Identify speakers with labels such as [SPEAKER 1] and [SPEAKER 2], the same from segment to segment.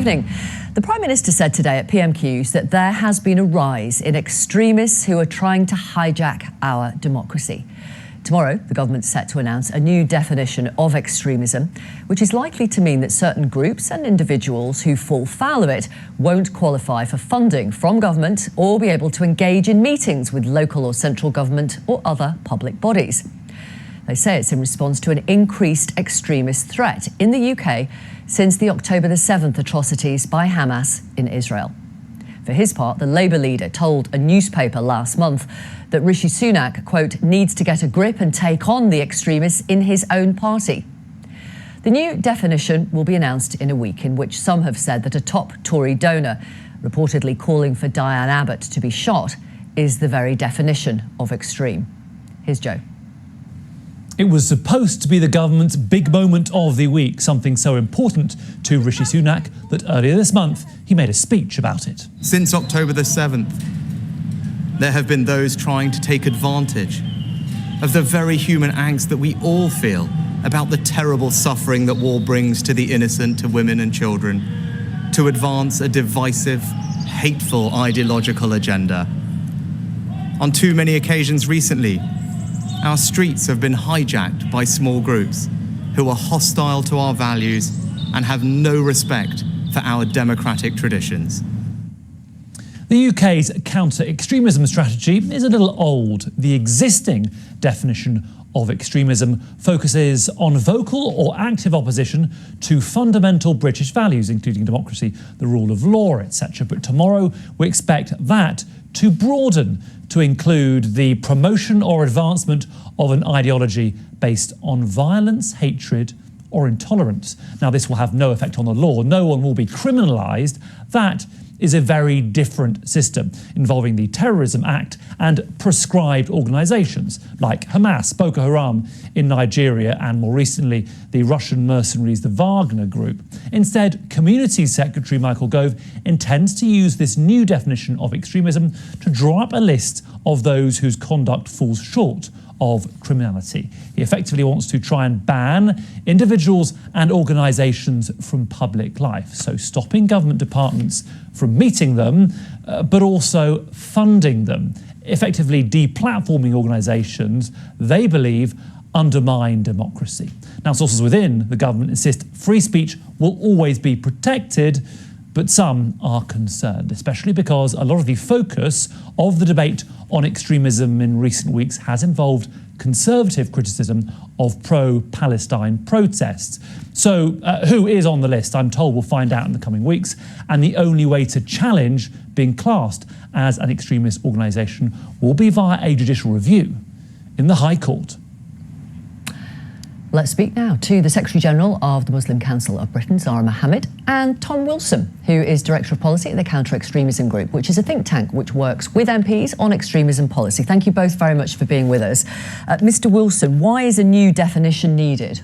[SPEAKER 1] evening. The Prime Minister said today at PMQs that there has been a rise in extremists who are trying to hijack our democracy. Tomorrow, the government's set to announce a new definition of extremism, which is likely to mean that certain groups and individuals who fall foul of it won't qualify for funding from government or be able to engage in meetings with local or central government or other public bodies. They say it's in response to an increased extremist threat in the UK since the October the 7th atrocities by Hamas in Israel. For his part, the Labour leader told a newspaper last month that Rishi Sunak, quote, needs to get a grip and take on the extremists in his own party. The new definition will be announced in a week, in which some have said that a top Tory donor, reportedly calling for Diane Abbott to be shot, is the very definition of extreme. Here's Joe.
[SPEAKER 2] It was supposed to be the government's big moment of the week, something so important to Rishi Sunak that earlier this month he made a speech about it.
[SPEAKER 3] Since October the 7th, there have been those trying to take advantage of the very human angst that we all feel about the terrible suffering that war brings to the innocent, to women and children, to advance a divisive, hateful ideological agenda. On too many occasions recently, our streets have been hijacked by small groups who are hostile to our values and have no respect for our democratic traditions.
[SPEAKER 2] The UK's counter-extremism strategy is a little old. The existing definition of extremism focuses on vocal or active opposition to fundamental British values, including democracy, the rule of law, etc. But tomorrow we expect that to broaden to include the promotion or advancement of an ideology based on violence, hatred, or intolerance. Now, this will have no effect on the law. No one will be criminalised. That is a very different system involving the Terrorism Act and prescribed organisations like Hamas, Boko Haram in Nigeria, and more recently the Russian mercenaries, the Wagner Group. Instead, Community Secretary Michael Gove intends to use this new definition of extremism to draw up a list of those whose conduct falls short of criminality. He effectively wants to try and ban individuals and organisations from public life, so stopping government departments from meeting them, but also funding them, effectively deplatforming organisations they believe undermine democracy. Now, sources within the government insist free speech will always be protected, but some are concerned, especially because a lot of the focus of the debate on extremism in recent weeks has involved conservative criticism of pro-Palestine protests. So who is on the list? I'm told we'll find out in the coming weeks. And the only way to challenge being classed as an extremist organisation will be via a judicial review in the High Court.
[SPEAKER 1] Let's speak now to the Secretary-General of the Muslim Council of Britain, Zahra Mohammed, and Tom Wilson, who is Director of Policy at the Counter-Extremism Group, which is a think tank which works with MPs on extremism policy. Thank you both very much for being with us. Mr. Wilson, why is a new definition needed?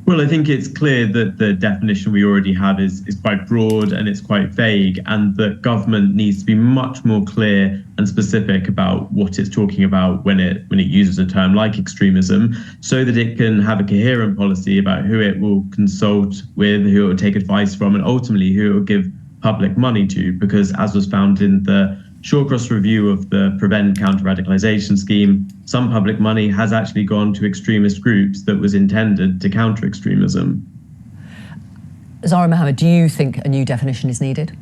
[SPEAKER 4] Well, I think it's clear that the definition we already have is quite broad and it's quite vague, and that government needs to be much more clear and specific about what it's talking about when it uses a term like extremism, so that it can have a coherent policy about who it will consult with, who it will take advice from, and ultimately who it will give public money to. Because as was found in the Shawcross review of the Prevent Counter-Radicalisation scheme, some public money has actually gone to extremist groups that was intended to counter extremism.
[SPEAKER 1] Zahra Mohammed, do you think a new definition is needed?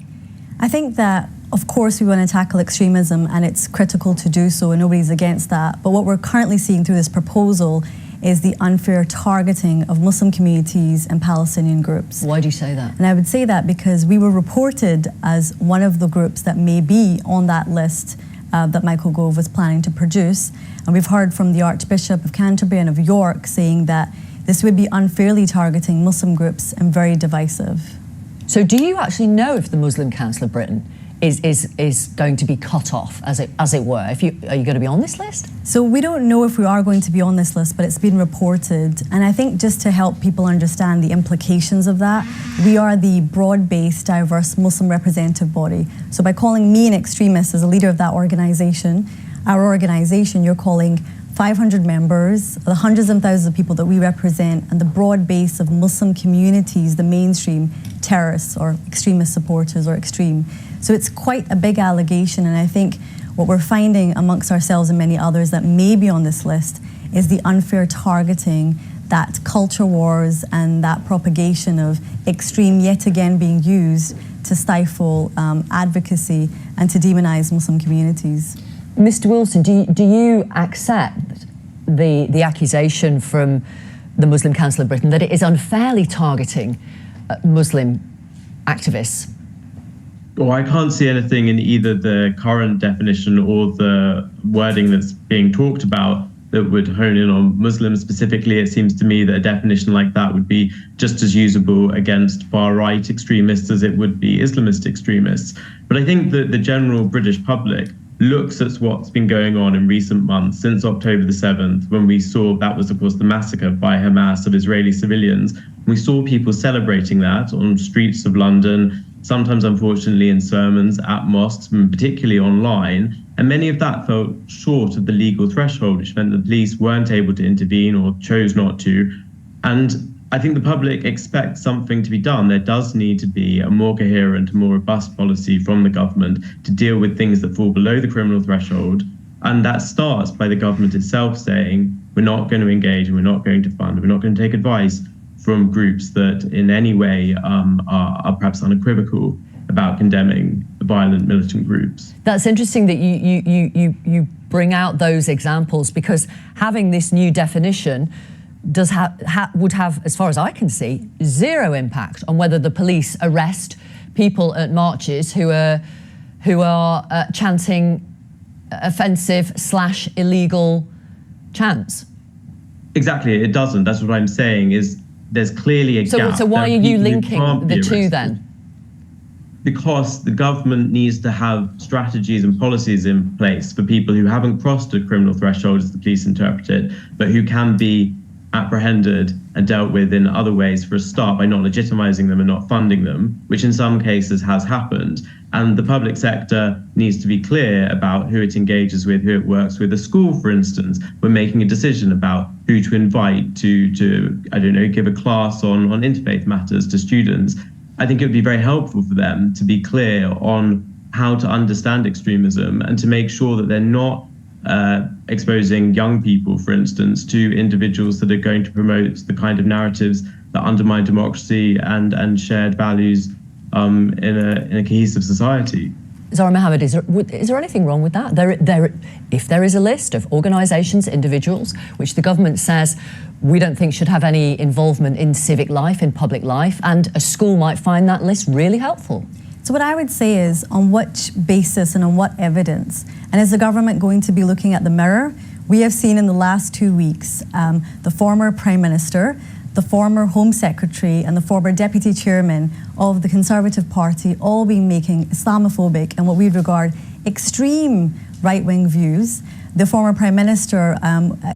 [SPEAKER 5] I think that, of course, we want to tackle extremism, and it's critical to do so, and nobody's against that. But what we're currently seeing through this proposal is the unfair targeting of Muslim communities and Palestinian groups.
[SPEAKER 1] Why do you say that?
[SPEAKER 5] And I would say that because we were reported as one of the groups that may be on that list that Michael Gove was planning to produce. And we've heard from the Archbishop of Canterbury and of York saying that this would be unfairly targeting Muslim groups and very divisive.
[SPEAKER 1] So do you actually know if the Muslim Council of Britain is going to be cut off, as it were? Are you going to be on this list?
[SPEAKER 5] So we don't know if we are going to be on this list, but it's been reported. And I think just to help people understand the implications of that, we are the broad-based, diverse Muslim representative body. So by calling me an extremist as a leader of that organisation, our organisation, you're calling 500 members, the hundreds and thousands of people that we represent, and the broad base of Muslim communities, the mainstream terrorists or extremist supporters or extreme. So it's quite a big allegation, and I think what we're finding amongst ourselves and many others that may be on this list is the unfair targeting, that culture wars and that propagation of extreme yet again being used to stifle advocacy and to demonize Muslim communities.
[SPEAKER 1] Mr. Wilson, do you accept the accusation from the Muslim Council of Britain that it is unfairly targeting Muslim activists?
[SPEAKER 4] Well, I can't see anything in either the current definition or the wording that's being talked about that would hone in on Muslims specifically. It seems to me that a definition like that would be just as usable against far-right extremists as it would be Islamist extremists. But I think that the general British public looks at what's been going on in recent months since October the 7th, when we saw that was, of course, the massacre by Hamas of Israeli civilians. We saw people celebrating that on streets of London, sometimes, unfortunately, in sermons, at mosques, and particularly online. And many of that fell short of the legal threshold, which meant the police weren't able to intervene or chose not to. And I think the public expects something to be done. There does need to be a more coherent, more robust policy from the government to deal with things that fall below the criminal threshold. And that starts by the government itself saying, we're not going to engage and we're not going to fund, we're not going to take advice from groups that in any way are perhaps unequivocal about condemning violent militant groups.
[SPEAKER 1] That's interesting that you bring out those examples, because having this new definition would have, as far as I can see, zero impact on whether the police arrest people at marches who are chanting offensive / illegal chants.
[SPEAKER 4] Exactly, it doesn't. That's what I'm saying, is there's clearly a gap.
[SPEAKER 1] So why are you linking the two then?
[SPEAKER 4] Because the government needs to have strategies and policies in place for people who haven't crossed a criminal threshold, as the police interpret it, but who can be apprehended and dealt with in other ways, for a start, by not legitimizing them and not funding them, which in some cases has happened. And the public sector needs to be clear about who it engages with, who it works with. A school, for instance, we're making a decision about who to invite to I don't know, give a class on interfaith matters to students. I think it would be very helpful for them to be clear on how to understand extremism and to make sure that they're not exposing young people, for instance, to individuals that are going to promote the kind of narratives that undermine democracy and shared values in a cohesive society.
[SPEAKER 1] Zara Mohammed, is there anything wrong with that? If there is a list of organisations, individuals, which the government says we don't think should have any involvement in civic life, in public life, and a school might find that list really helpful.
[SPEAKER 5] So what I would say is, on what basis and on what evidence? And is the government going to be looking at the mirror? We have seen in the last 2 weeks the former Prime Minister, the former Home Secretary and the former Deputy Chairman of the Conservative Party all being making Islamophobic and what we regard extreme right-wing views. The former Prime Minister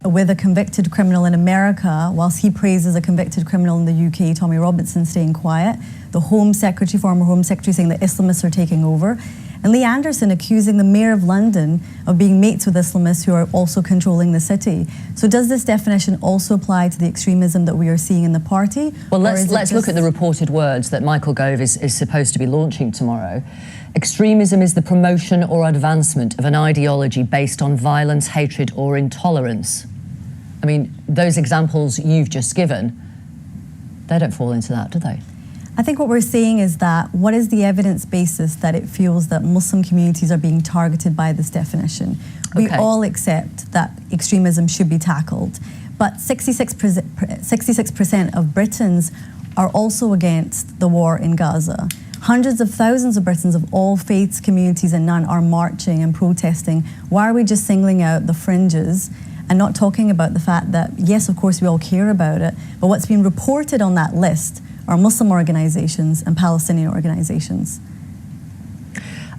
[SPEAKER 5] with a convicted criminal in America, whilst he praises a convicted criminal in the UK, Tommy Robinson, staying quiet. The Home Secretary, former Home Secretary, saying that Islamists are taking over. And Lee Anderson accusing the Mayor of London of being mates with Islamists who are also controlling the city. So does this definition also apply to the extremism that we are seeing in the party?
[SPEAKER 1] Well, let's look at the reported words that Michael Gove is supposed to be launching tomorrow. Extremism is the promotion or advancement of an ideology based on violence, hatred or intolerance. I mean, those examples you've just given, they don't fall into that, do they?
[SPEAKER 5] I think what we're saying is that what is the evidence basis that it feels that Muslim communities are being targeted by this definition? We all accept that extremism should be tackled, but 66% of Britons are also against the war in Gaza. Hundreds of thousands of Britons of all faiths, communities and none are marching and protesting. Why are we just singling out the fringes and not talking about the fact that, yes, of course, we all care about it, but what's been reported on that list are Muslim organisations and Palestinian organisations.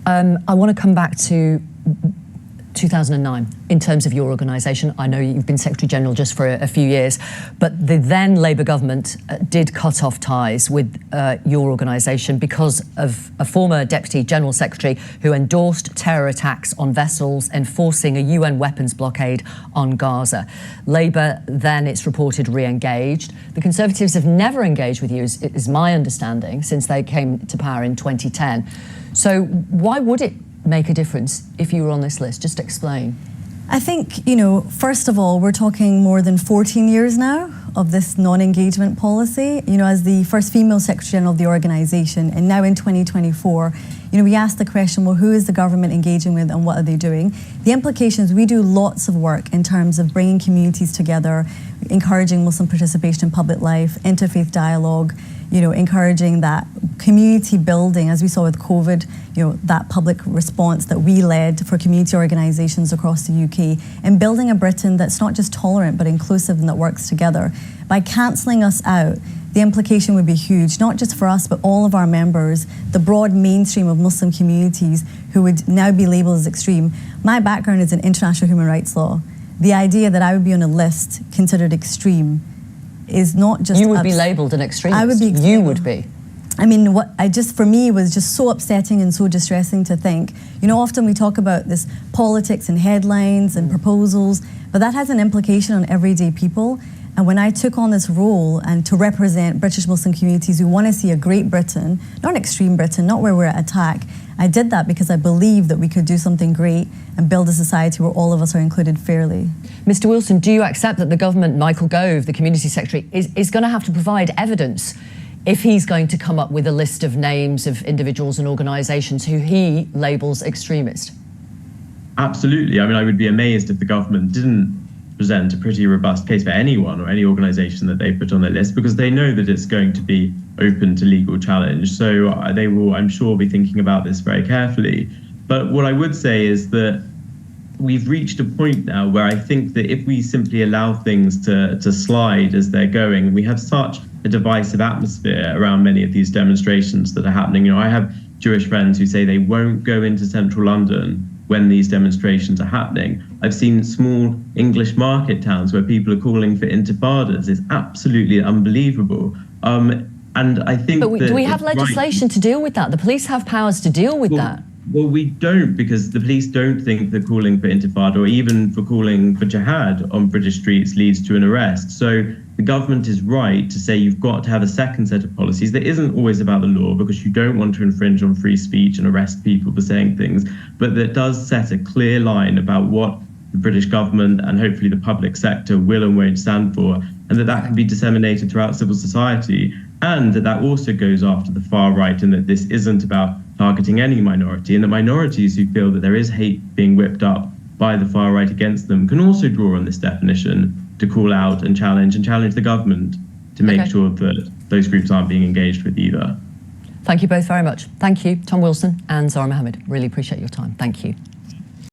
[SPEAKER 1] I want to come back to 2009 in terms of your organisation. I know you've been Secretary General just for a few years, but the then Labour government did cut off ties with your organisation because of a former Deputy General Secretary who endorsed terror attacks on vessels enforcing a UN weapons blockade on Gaza. Labour then, it's reported, re-engaged. The Conservatives have never engaged with you, is my understanding, since they came to power in 2010. So why would it make a difference if you were on this list? Just explain.
[SPEAKER 5] I think, first of all, we're talking more than 14 years now of this non-engagement policy. As the first female Secretary General of the organisation, and now in 2024, we asked the question, well, who is the government engaging with and what are they doing? The implications, we do lots of work in terms of bringing communities together, encouraging Muslim participation in public life, interfaith dialogue, encouraging that community building, as we saw with COVID, that public response that we led for community organisations across the UK, and building a Britain that's not just tolerant but inclusive and that works together. By cancelling us out, the implication would be huge, not just for us, but all of our members, the broad mainstream of Muslim communities who would now be labelled as extreme. My background is in international human rights law. The idea that I would be on a list considered extreme is not just...
[SPEAKER 1] You would be labelled an extremist.
[SPEAKER 5] I would be.
[SPEAKER 1] You would be.
[SPEAKER 5] I mean, for me, was just so upsetting and so distressing to think. Often we talk about this politics and headlines and proposals, but that has an implication on everyday people. And when I took on this role and to represent British Muslim communities who want to see a great Britain, not an extreme Britain, not where we're at attack, I did that because I believe that we could do something great and build a society where all of us are included fairly.
[SPEAKER 1] Mr. Wilson, do you accept that the government, Michael Gove, the Community Secretary, is going to have to provide evidence if he's going to come up with a list of names of individuals and organisations who he labels extremist?
[SPEAKER 4] Absolutely. I mean, I would be amazed if the government didn't present a pretty robust case for anyone or any organisation that they put on their list, because they know that it's going to be open to legal challenge. So they will, I'm sure, be thinking about this very carefully. But what I would say is that we've reached a point now where I think that if we simply allow things to slide as they're going, we have such a divisive atmosphere around many of these demonstrations that are happening. I have Jewish friends who say they won't go into central London when these demonstrations are happening. I've seen small English market towns where people are calling for intifadas. It's absolutely unbelievable. And I think
[SPEAKER 1] But do we have legislation to deal with that? The police have powers to deal with that.
[SPEAKER 4] Well, we don't, because the police don't think that calling for intifada or even for calling for jihad on British streets leads to an arrest. So the government is right to say you've got to have a second set of policies that isn't always about the law, because you don't want to infringe on free speech and arrest people for saying things, but that does set a clear line about what the British government and hopefully the public sector will and won't stand for, and that can be disseminated throughout civil society, and that also goes after the far right, and that this isn't about targeting any minority, and the minorities who feel that there is hate being whipped up by the far right against them can also draw on this definition to call out and challenge the government to make sure that those groups aren't being engaged with either.
[SPEAKER 1] Thank you both very much. Thank you, Tom Wilson and Zara Mohammed. Really appreciate your time. Thank you.